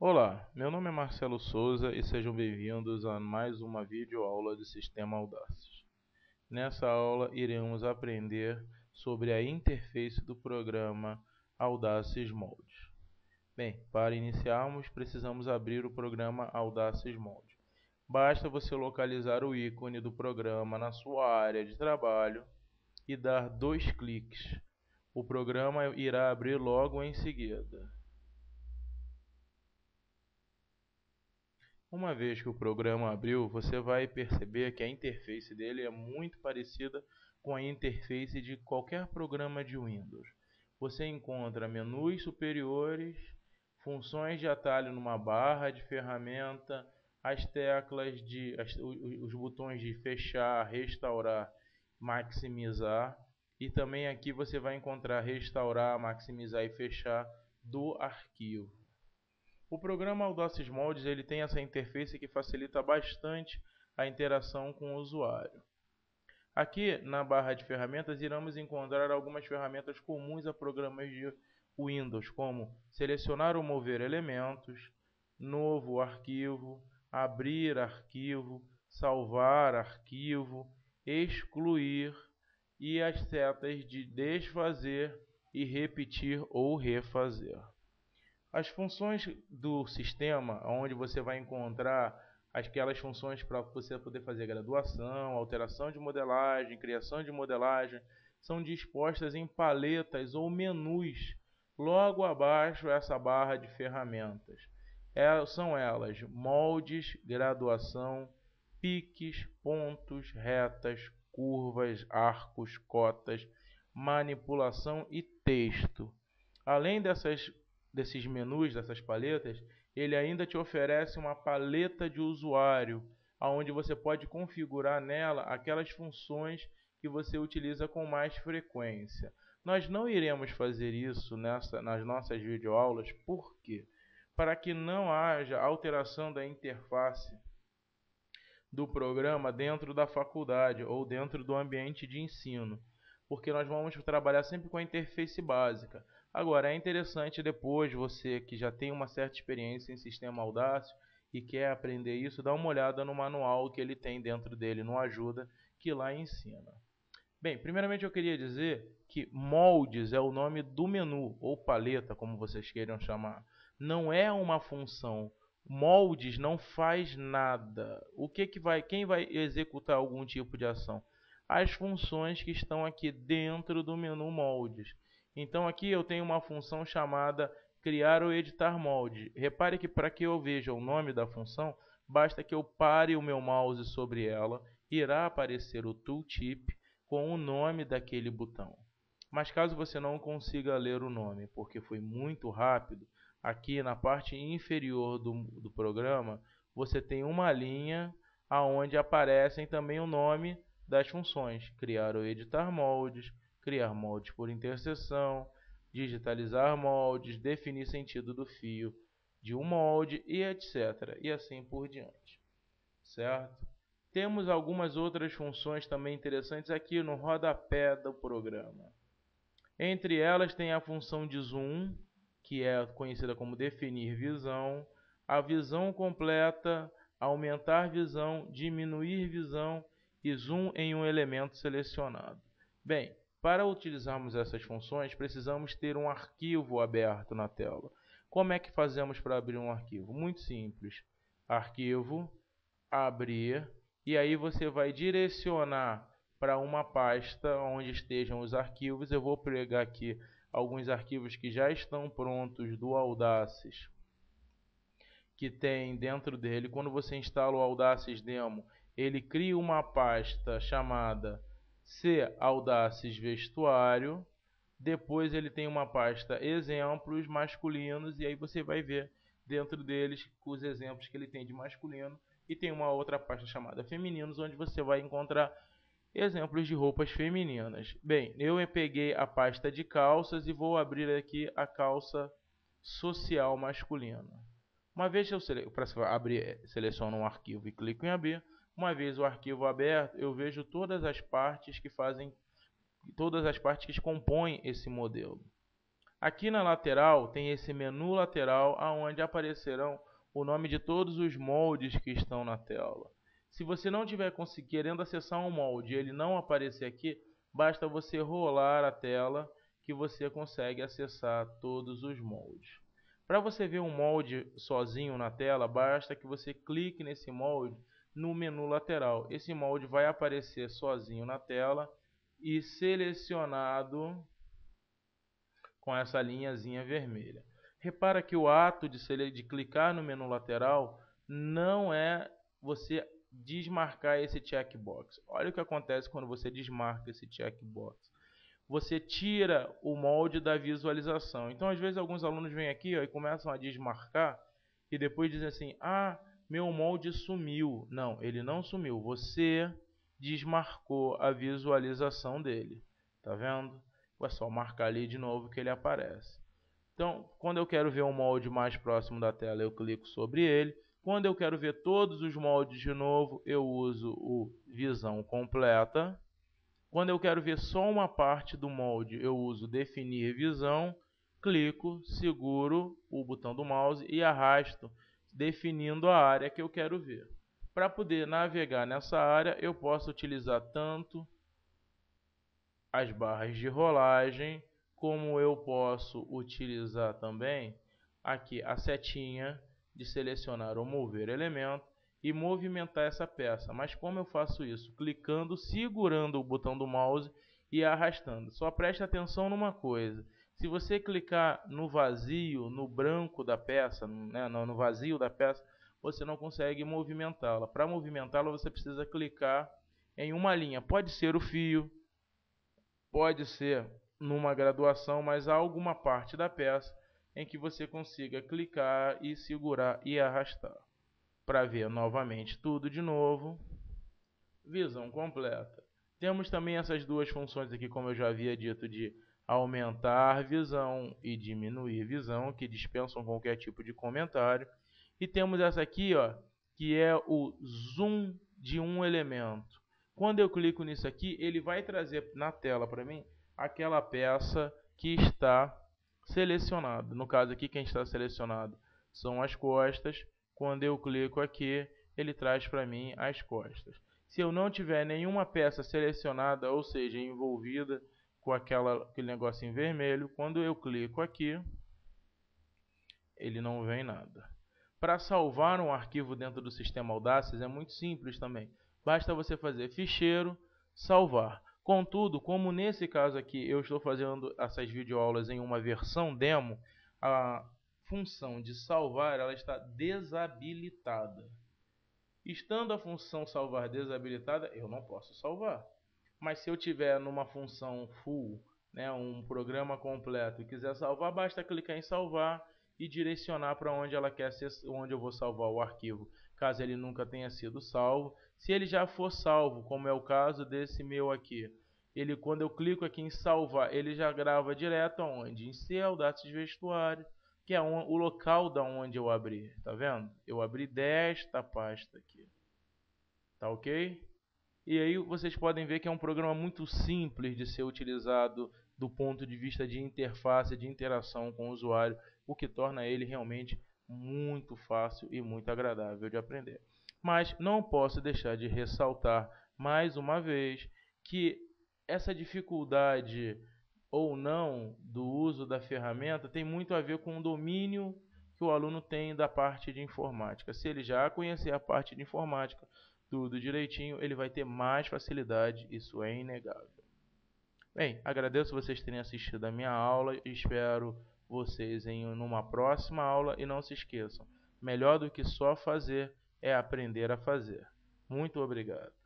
Olá, meu nome é Marcelo Souza e sejam bem-vindos a mais uma videoaula do Sistema Audaces. Nessa aula iremos aprender sobre a interface do programa Audaces Mold. Bem, para iniciarmos precisamos abrir o programa Audaces Mold. Basta você localizar o ícone do programa na sua área de trabalho e dar 2 cliques. O programa irá abrir logo em seguida. Uma vez que o programa abriu, você vai perceber que a interface dele é muito parecida com a interface de qualquer programa de Windows. Você encontra menus superiores, funções de atalho numa barra de ferramenta, as teclas os botões de fechar, restaurar, maximizar, e também aqui você vai encontrar restaurar, maximizar e fechar do arquivo. O programa Audaces Mods ele tem essa interface que facilita bastante a interação com o usuário. Aqui na barra de ferramentas iremos encontrar algumas ferramentas comuns a programas de Windows, como selecionar ou mover elementos, novo arquivo, abrir arquivo, salvar arquivo, excluir e as setas de desfazer e repetir ou refazer. As funções do sistema, onde você vai encontrar aquelas funções para você poder fazer graduação, alteração de modelagem, criação de modelagem, são dispostas em paletas ou menus logo abaixo dessa barra de ferramentas. São elas moldes, graduação, piques, pontos, retas, curvas, arcos, cotas, manipulação e texto. Além desses menus, dessas paletas, ele ainda te oferece uma paleta de usuário, onde você pode configurar nela aquelas funções que você utiliza com mais frequência. Nós não iremos fazer isso nas nossas videoaulas, por quê? Para que não haja alteração da interface do programa dentro da faculdade ou dentro do ambiente de ensino, porque nós vamos trabalhar sempre com a interface básica. Agora, é interessante depois, você que já tem uma certa experiência em sistema Audace e quer aprender isso, dá uma olhada no manual que ele tem dentro dele, no Ajuda, que lá ensina. Bem, primeiramente eu queria dizer que moldes é o nome do menu, ou paleta, como vocês queiram chamar. Não é uma função. Moldes não faz nada. Quem vai executar algum tipo de ação? As funções que estão aqui dentro do menu moldes. Então aqui eu tenho uma função chamada criar ou editar molde. Repare que para que eu veja o nome da função, basta que eu pare o meu mouse sobre ela, irá aparecer o tooltip com o nome daquele botão. Mas caso você não consiga ler o nome porque foi muito rápido, aqui na parte inferior do programa você tem uma linha onde aparecem também o nome das funções: criar ou editar moldes, criar moldes por interseção, digitalizar moldes, definir sentido do fio de um molde e etc. E assim por diante, certo? Temos algumas outras funções também interessantes aqui no rodapé do programa. Entre elas tem a função de zoom, que é conhecida como definir visão, a visão completa, aumentar visão, diminuir visão e zoom em um elemento selecionado. Bem, para utilizarmos essas funções, precisamos ter um arquivo aberto na tela. Como é que fazemos para abrir um arquivo? Muito simples. Arquivo, abrir, e aí você vai direcionar para uma pasta onde estejam os arquivos. Eu vou pegar aqui alguns arquivos que já estão prontos do Audaces, que tem dentro dele. Quando você instala o Audaces Demo, ele cria uma pasta chamada C Audaces Vestuário. Depois ele tem uma pasta exemplos masculinos, e aí você vai ver dentro deles os exemplos que ele tem de masculino, e tem uma outra pasta chamada femininos, onde você vai encontrar exemplos de roupas femininas. Bem, eu peguei a pasta de calças e vou abrir aqui a calça social masculina. Uma vez que eu seleciono um arquivo e clico em abrir, uma vez o arquivo aberto, eu vejo todas as partes que compõem esse modelo. Aqui na lateral tem esse menu lateral onde aparecerão o nome de todos os moldes que estão na tela. Se você não estiver querendo acessar um molde e ele não aparecer aqui, basta você rolar a tela que você consegue acessar todos os moldes. Para você ver um molde sozinho na tela, basta que você clique nesse molde no menu lateral. Esse molde vai aparecer sozinho na tela e selecionado com essa linhazinha vermelha. Repara que o ato de clicar no menu lateral não é você desmarcar esse checkbox. Olha o que acontece quando você desmarca esse checkbox. Você tira o molde da visualização. Então, às vezes, alguns alunos vêm aqui e começam a desmarcar e depois dizem assim, ah, meu molde sumiu. Não, ele não sumiu. Você desmarcou a visualização dele. Tá vendo? É só marcar ali de novo que ele aparece. Então, quando eu quero ver um molde mais próximo da tela, eu clico sobre ele. Quando eu quero ver todos os moldes de novo, eu uso o visão completa. Quando eu quero ver só uma parte do molde, eu uso definir visão. Clico, seguro o botão do mouse e arrasto, definindo a área que eu quero ver. Para poder navegar nessa área, eu posso utilizar tanto as barras de rolagem, como eu posso utilizar também aqui a setinha de selecionar ou mover elemento e movimentar essa peça. Mas como eu faço isso? Clicando, segurando o botão do mouse e arrastando. Só preste atenção numa coisa. Se você clicar no vazio, no branco da peça, né, no vazio da peça, você não consegue movimentá-la. Para movimentá-la, você precisa clicar em uma linha. Pode ser o fio, pode ser numa graduação, mas há alguma parte da peça em que você consiga clicar e segurar e arrastar. Para ver novamente tudo de novo, visão completa. Temos também essas duas funções aqui, como eu já havia dito, de aumentar visão e diminuir visão, que dispensam qualquer tipo de comentário. E temos essa aqui, ó, que é o zoom de um elemento. Quando eu clico nisso aqui, ele vai trazer na tela para mim aquela peça que está selecionada. No caso aqui, quem está selecionado são as costas. Quando eu clico aqui, ele traz para mim as costas. Se eu não tiver nenhuma peça selecionada, ou seja, envolvida com aquele negocinho vermelho, quando eu clico aqui, ele não vem nada. Para salvar um arquivo dentro do sistema Audacious é muito simples também. Basta você fazer ficheiro, salvar. Contudo, como nesse caso aqui eu estou fazendo essas videoaulas em uma versão demo, a função de salvar ela está desabilitada. Estando a função salvar desabilitada, eu não posso salvar. Mas se eu tiver numa função full, né, um programa completo e quiser salvar, basta clicar em salvar e direcionar para onde ela quer ser, onde eu vou salvar o arquivo, caso ele nunca tenha sido salvo. Se ele já for salvo, como é o caso desse meu aqui, ele, quando eu clico aqui em salvar, ele já grava direto aonde? Em C, Audacious Vestuário, que é o local da onde eu abri, tá vendo? Eu abri desta pasta aqui, tá ok? E aí vocês podem ver que é um programa muito simples de ser utilizado do ponto de vista de interface, de interação com o usuário, o que torna ele realmente muito fácil e muito agradável de aprender. Mas não posso deixar de ressaltar mais uma vez que essa dificuldade ou não do uso da ferramenta tem muito a ver com o domínio que o aluno tem da parte de informática. Se ele já conhecer a parte de informática, tudo direitinho, ele vai ter mais facilidade, isso é inegável. Bem, agradeço vocês terem assistido a minha aula e espero vocês em uma próxima aula e não se esqueçam, melhor do que só fazer é aprender a fazer. Muito obrigado.